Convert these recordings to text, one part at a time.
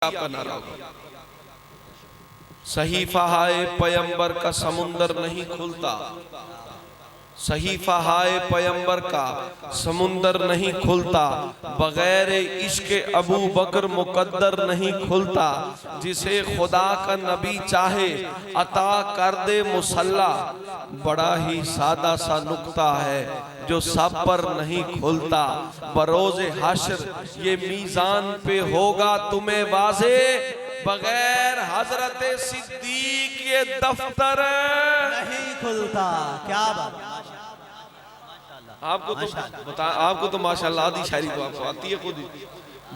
आपका नारा होगा। सहीफा हाय पैगंबर का समुंदर नहीं खुलता, सहीफा हाय पैगंबर का समुंदर नहीं खुलता, बगैर इश्क अबू बकर मुकद्दर नहीं खुलता। जिसे खुदा का नबी चाहे अता कर दे मुसल्ला, बड़ा ही सादा सा नुक्ता है जो सब पर नहीं खुलता। बरोज़े हश्र ये मीज़ान पे होगा तुम्हें वाज़े, बगैर हजरत सिद्दीक ये दफ्तर नहीं खुलता। क्या बात। आपको तो माशाल्लाह आधी शायरी तो आपको आती है खुद ही।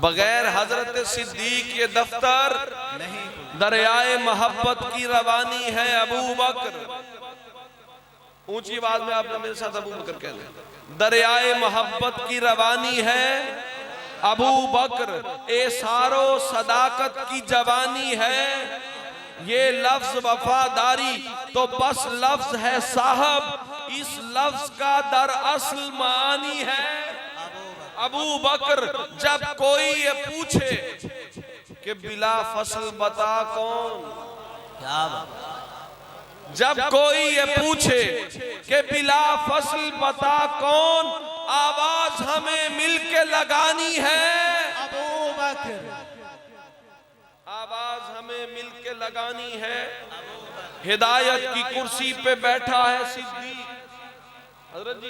बगैर हजरत सिद्दीक ये दफ्तर नहीं, दरियाए मोहब्बत की रवानी है अबू बकर। ऊंची आवाज में आपने मेरे साथ अबू बकर कह दिया। दरियाए मोहब्बत की रवानी है अबू बकर, ए सारो सदाकत की जवानी है। ये लफ्ज वफादारी तो बस लफ्ज है साहब, इस लफ्ज का दरअसल मानी है अबू बकर। जब कोई ये पूछे कि बिला फसल बता कौन, क्या बात। जब कोई ये पूछे कि बिला फसल बता कौन, आवाज हमें मिलके लगानी है अबू बकर, आवाज हमें मिलके लगानी है। हिदायत की कुर्सी पे बैठा है सिद्दीक। हजरत जी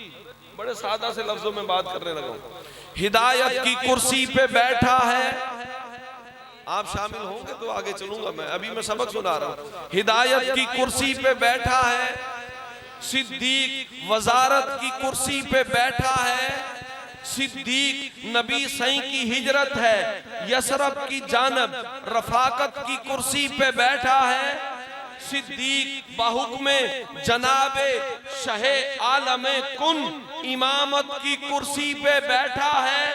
बड़े सादा से लफ्जों में बात करने लगा हूं। हिदायत की कुर्सी पे बैठा है, आप शामिल होंगे तो आगे चलूंगा मैं, अभी मैं सबक सुना रहा हूं। हिदायत की कुर्सी पे बैठा है सिद्दीक, वजारत की कुर्सी पे बैठा है सिद्दीक। नबी सही की हिजरत है यसरब की जानब, रफाकत की कुर्सी पे बैठा है सिद्दीक। बाहुक्मे जनाबे शहे आलमे कुन, इमामत की कुर्सी पे बैठा है।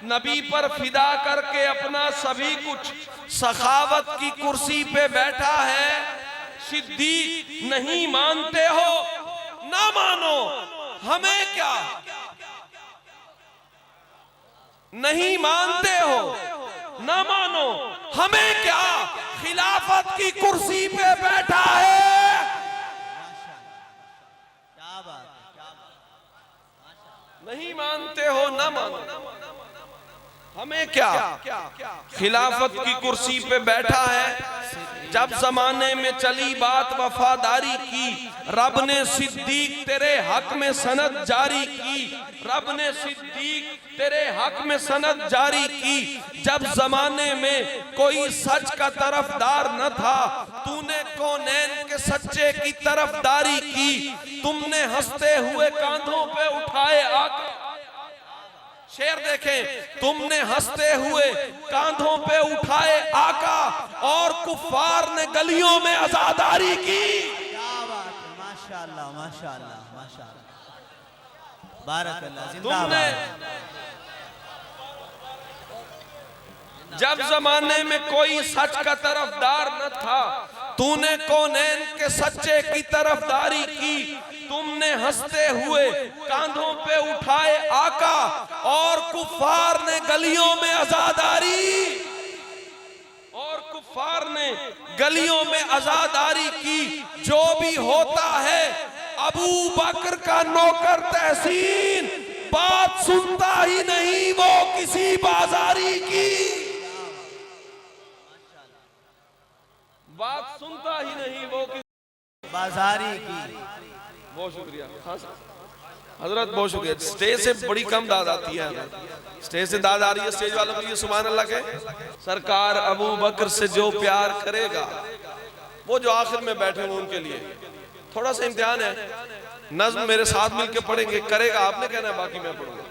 नबी पर फिदा करके अपना सभी कुछ सखावत की कुर्सी पे बैठा है सिद्दीक। नहीं मानते हो ना मानो, हमें क्या। नहीं मानते हो ना मानो, हमें क्या। खिलाफत की कुर्सी पे बैठा है। क्या बात। नहीं मानते हो ना मानो, हमें क्या। खिलाफत की कुर्सी पे बैठा है। जब जमाने में चली बात वफादारी की, रब ने सिद्दीक तेरे हक में सनद जारी की, रब ने सिद्दीक तेरे हक में सनद जारी की। जब जमाने में कोई सच का तरफदार न था, तूने कौनैन के सच्चे की तरफदारी की। तुमने हंसते हुए कांधों पे उठाए आका, शेर देखें, तुमने हंसते हुए कांधों पे उठाए आका, और कुफार ने गलियों में आजादारी की। क्या बात है। माशाअल्लाह माशाअल्लाह माशाअल्लाह, बारकल्लाह। तुमने जब जमाने में कोई सच का तरफदार न था, तूने कौनैन के सच्चे की तरफदारी की। तुमने हंसते हुए कांधों पे उठाए आका, और कुफार ने गलियों में आजादारी, और कुफार ने गलियों में आजादारी की। जो भी होता है अबू बकर का नौकर तहसीन, बात सुनता ही नहीं वो किसी बाजारी की, बात सुनता ही नहीं वो किसी बाजारी की। बहुत शुक्रिया हजरत, बहुत शुक्रिया। स्टेज से बड़ी कम दाद आती है, स्टेज से दाद आ रही है। स्टेज वालों के लिए सुभान अल्लाह के। सरकार अबू बकर से जो प्यार करेगा, वो जो आखिर में बैठे हुए उनके लिए थोड़ा सा इम्तिहान है। नज्म मेरे साथ मिलके पढ़ेंगे, करेगा आपने कहना है, बाकी मैं पढ़ूंगा।